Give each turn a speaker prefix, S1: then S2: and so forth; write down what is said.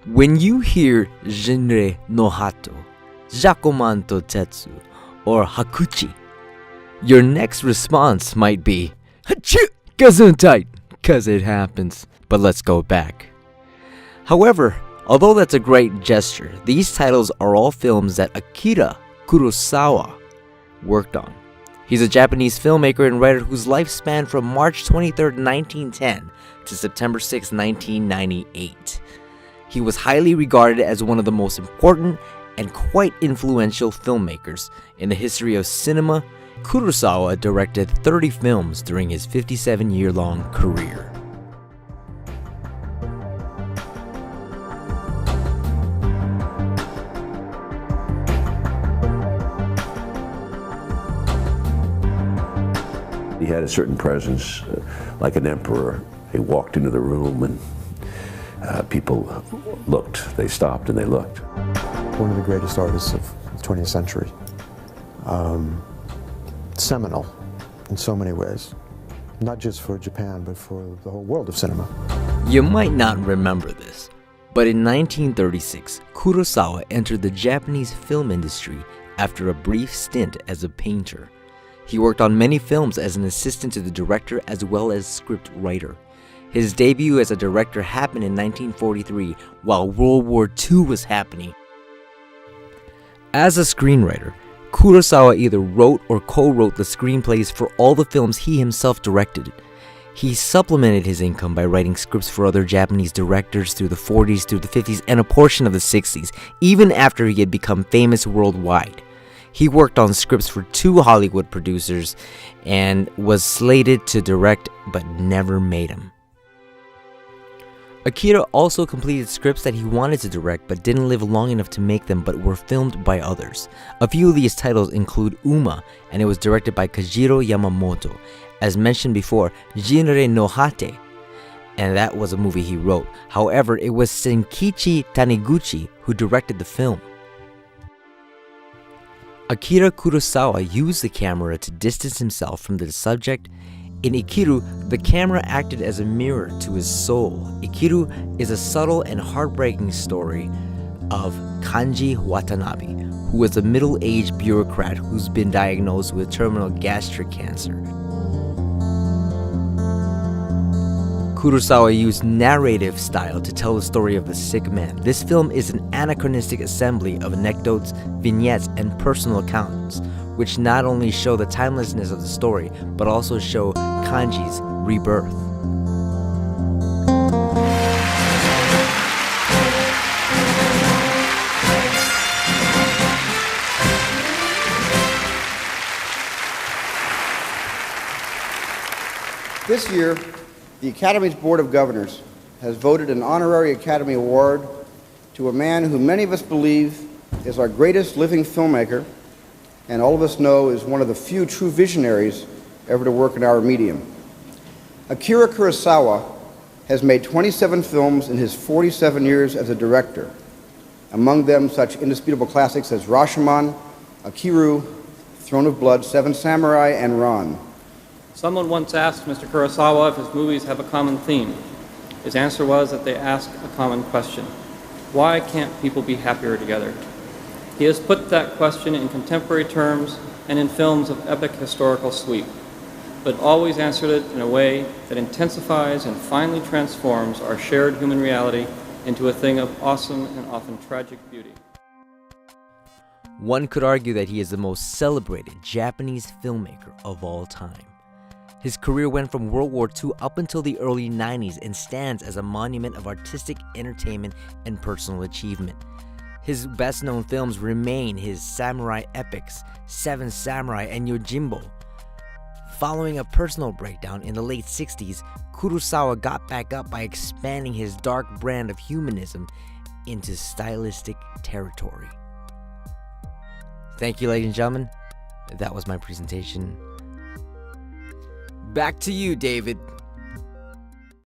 S1: When you hear Jinre no Hato, Jakoman to Tetsu, or Hakuchi, your next response might be Hachu Gesundheit, cause it happens. But let's go back. However, although that's a great gesture, these titles are all films that Akira Kurosawa worked on. He's a Japanese filmmaker and writer whose life spanned from March 23, 1910 to September 6, 1998. He was highly regarded as one of the most important and quite influential filmmakers in the history of cinema. Kurosawa directed 30 films during his 57-year-long career.
S2: He had a certain presence, like an emperor. He walked into the room and people looked. They stopped and they looked.
S3: One of the greatest artists of the 20th century. Seminal in so many ways. Not just for Japan, but for the whole world of cinema.
S1: You might not remember this, but in 1936, Kurosawa entered the Japanese film industry after a brief stint as a painter. He worked on many films as an assistant to the director as well as script writer. His debut as a director happened in 1943 while World War II was happening. As a screenwriter, Kurosawa either wrote or co-wrote the screenplays for all the films he himself directed. He supplemented his income by writing scripts for other Japanese directors through the 40s, through the 50s, and a portion of the 60s, even after he had become famous worldwide. He worked on scripts for 2 Hollywood producers and was slated to direct but never made them. Akira also completed scripts that he wanted to direct but didn't live long enough to make them but were filmed by others. A few of these titles include Uma, and it was directed by Kajiro Yamamoto. As mentioned before, Jinre no Hate, and that was a movie he wrote. However, it was Senkichi Taniguchi who directed the film. Akira Kurosawa used the camera to distance himself from the subject. In Ikiru, the camera acted as a mirror to his soul. Ikiru is a subtle and heartbreaking story of Kanji Watanabe, who is a middle-aged bureaucrat who's been diagnosed with terminal gastric cancer. Kurosawa used narrative style to tell the story of the sick man. This film is an anachronistic assembly of anecdotes, vignettes, and personal accounts, which not only show the timelessness of the story, but also show Kanji's rebirth.
S4: This year, the Academy's Board of Governors has voted an honorary Academy Award to a man who many of us believe is our greatest living filmmaker, and all of us know is one of the few true visionaries ever to work in our medium. Akira Kurosawa has made 27 films in his 47 years as a director, among them such indisputable classics as Rashomon, Akiru, Throne of Blood, Seven Samurai, and Ran.
S5: Someone once asked Mr. Kurosawa if his movies have a common theme. His answer was that they ask a common question. Why can't people be happier together? He has put that question in contemporary terms and in films of epic historical sweep, but always answered it in a way that intensifies and finally transforms our shared human reality into a thing of awesome and often tragic beauty.
S1: One could argue that he is the most celebrated Japanese filmmaker of all time. His career went from World War II up until the early 90s and stands as a monument of artistic entertainment and personal achievement. His best-known films remain his samurai epics, Seven Samurai and Yojimbo. Following a personal breakdown in the late 60s, Kurosawa got back up by expanding his dark brand of humanism into stylistic territory. Thank you, ladies and gentlemen. That was my presentation. Back to you, David.